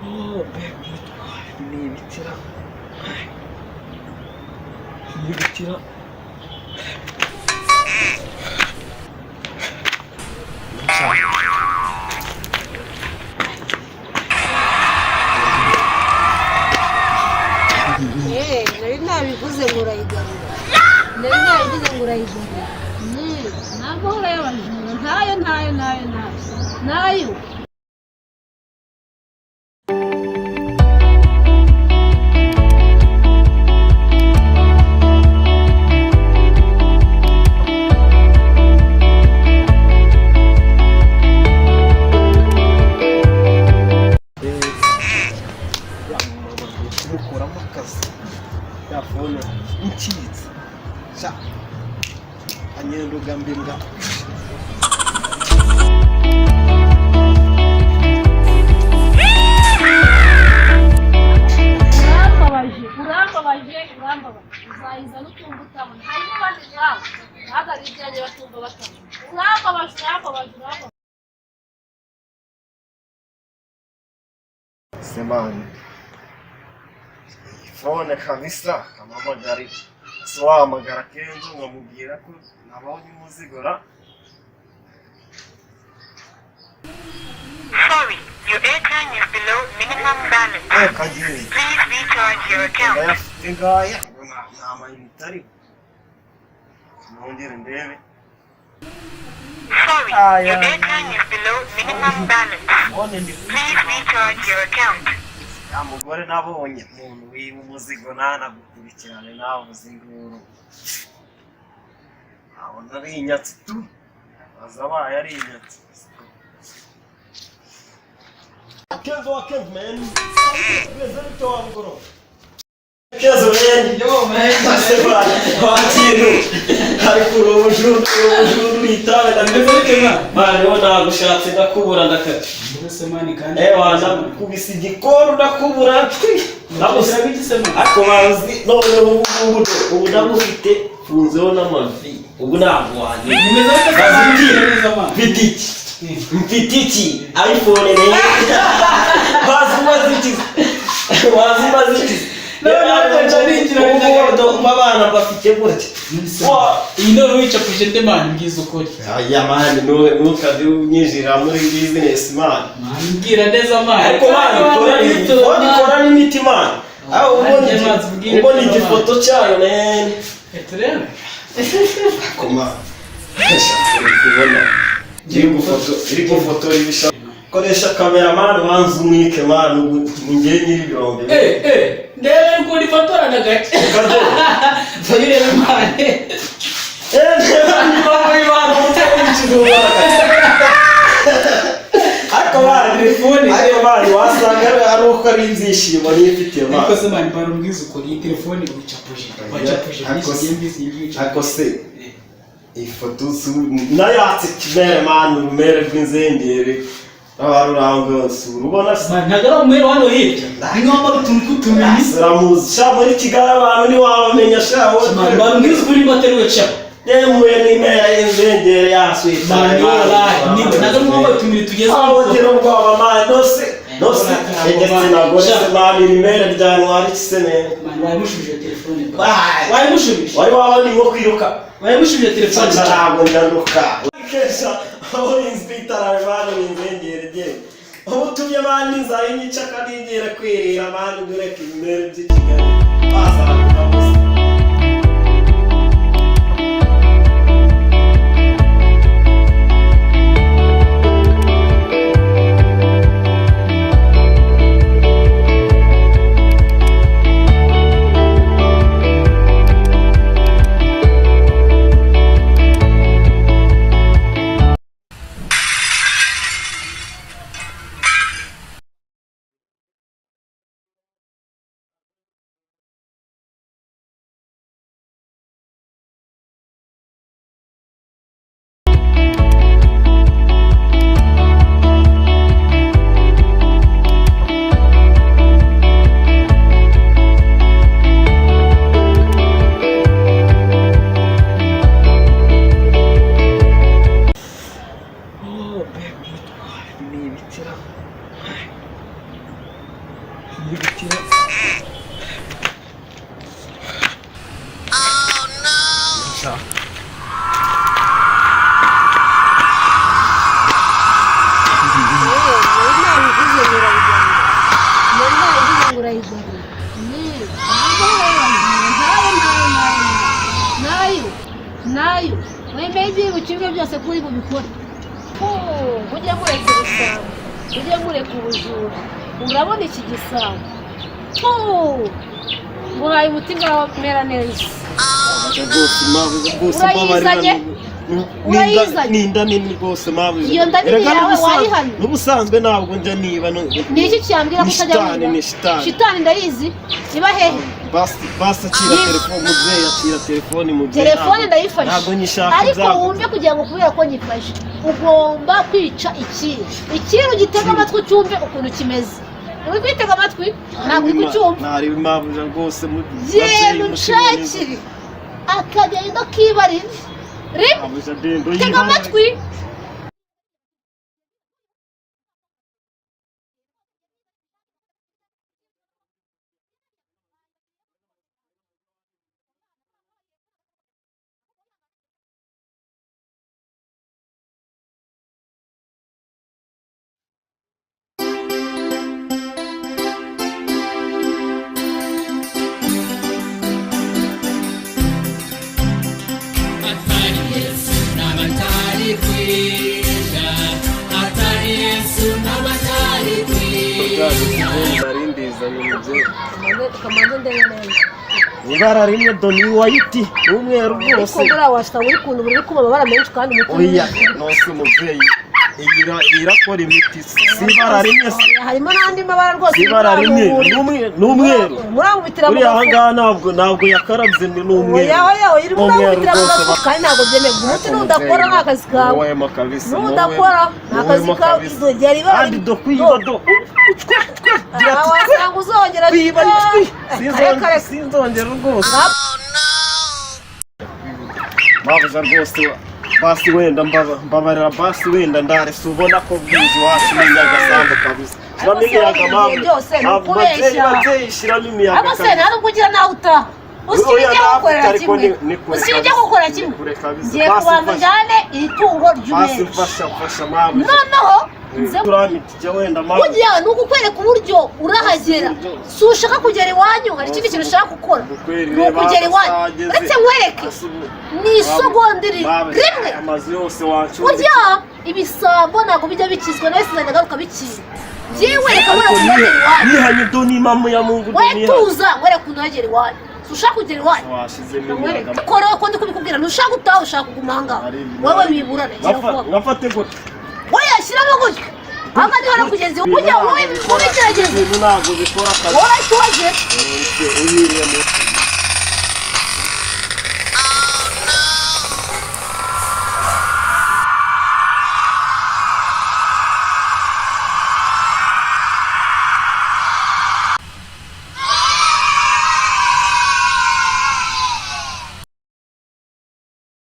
Oh, baby, ni ibitira. Ni ibitira. nari nabivuze ngo urayigarura. Nari nabivuze ngo urayigarura. Ntabwo urayabona. Ntayo. Kumukuramo akazi ya fone incitse sha anyenduga mbimbwa Urambabaje. Uzayiza n'utumva utabona. Hari n'abandi nkawe. Bahagaze ibyanjye batumva batabona. Urambabaje. semani fone kabisa amamagari siwahamagara Kenzo nkamubwira ko nabonye umuzigora. Sorry, your airtime is below minimum balance. Kagiye Please recharge your account. ndayafite ngaya nta mayinite ariho nongere ndebe. Sorry, your airtime is below minimum balance. None ndi Please recharge your account. ya mugore nabonye umuntu wiba umuzigo ntanagukurikirane navuze inguru abona ari inyatsi tu aza abaye ari inyatsi. Kenzo wa Kev man present wa mugoro Kenzo man yo man aseba wakintu ari kurujuru itawe na mbere mane wona gushatse ndakubura ndakati Semani kandi wana kubisa igikoro ndakubura nabusa bigisema ariko bazi none ubu ndagufite funzeho n'amavi ubu ntabwo wanje nimeze neza man mfite iki iPhone ne bazimaziki abana bafite gute iyi none wicapuje nde man ngize ukuri ya mani ntukaze unyinjira muri business man mbwira neza man ariko man kora n'imiti man aho ubona igifoto cyayo nene turebe koma kubona iri gufotora ibisha koresha cameraman wanzu mwike man ngiye nyiri birombe ndebe ko nifotora ndagake kaje bayirebe man ariko bari wasanga ari uko ari ibyishimo n'ifitiye man ariko se man bari ubwiza ukuri iyi telefone wicapuje ariko se ifoto nayatse kimere man urumere rw'inzengere abarurango urubona se man nagara umwero hano hirya ninyomba utuntu kutumenya siramuzi sha muri Kigali abantu ni wabamenya sha man bari ubwiza ukuri bateruwe cha yemuye n'imera y'inzengere yaswe man wallahi nagara umwomba utumira tugeze aho tero bwa man nose egetse nagore se man imera rya ntwari kisene man wayimushuje telefone wayimushuje wari wabandi ngo kwiruka wayimushuje telefone ntabwo ndaruka kesha aho inspector abantu n'inzengere je aho tumye man nzayinyica kadingere kwirira man dureka imera by'Kigali baza Ntibikira. nayo wemeye ibicibwa byose kuri bubikora mujye mureka ubusambo mujye mureka ubujura urabona iki gisambo burayi umuti ngaho mera neza urayizanye ninda nini rwose mawe iyo nda nini yawe wayihana n'ubusanzwe ntabwo njya niba ni iki cyambwira ko utajya wiba shitani ndayizi iba hehe basi akira telefone mubyeyi akira telefone mubyeyi telefone ndayifashe ntabwo nyishaka ariko wumve kugira ngo kubera ko nyifashe ugomba kwica ikintu gitega amatwi ucyumve ukuntu kimeze uri kwitega amatwi ntabwo uri kucyumva ntari bimabuja rwose genda unshakire akagenda kibarira tega amatwi ibara rimwe doni wayiti n'umweru rwose ariko buriya wasanga uri kuntu buri kuba amabara menshi kandi umutima oya nose umubyeyi irakora imiti si ibara rimwe harimo n'andi mabara rwose si ibara rimwe n'umweru muramubitira uriya aha ngaha ntabwo yakarabye ni n'umweru oya irimo uramubitira mu kandi ntabwo byemewe umuti n'udakora ni akazi kawe n'udakora ni akazi kawe izogera ibara kandi do kwiba do wasanga uzongera kwiba sinzongera rwose babuza rwose basi wenda mbabarira basi wenda ndarese ubona ko bwizi wacu n'agasambu kabisa uramenyeraga mpamvu ntabwo bateye ishyiramo imiyaga ariko se nta nubwo ugira nawe utaha usibye gukorera kimwe usibye gukora kimwe ngiye kubanza njyane iri tungo ry'umweru mfasha mama noneho turamiti wenda mama ujya ni ukukwereka uburyo urahagera si ushaka kugera iwanyu hari ikindi kintu ushaka gukora ni ukugera iwanyu uretse nkwereke ni isogondiri rimwe amazi yose wacu burya ibisambo ntabwo bijya bikizwa nawe sinajya agaruka bikira yewe reka mbona kunogera iwanyu nihanye doni mama ya mungu we tuza nkwereke kunogera iwanyu ushaka kugera iwanyu korewe ko ndi kubikubwira ntushaka utaha ushaka kuguma ahangaha wowe wiburane ngafate gute oya shyiramo gutya aha niho no kugeza iwe kujya wowe bigerageza ntabwo bikora akazi wowe tuwaje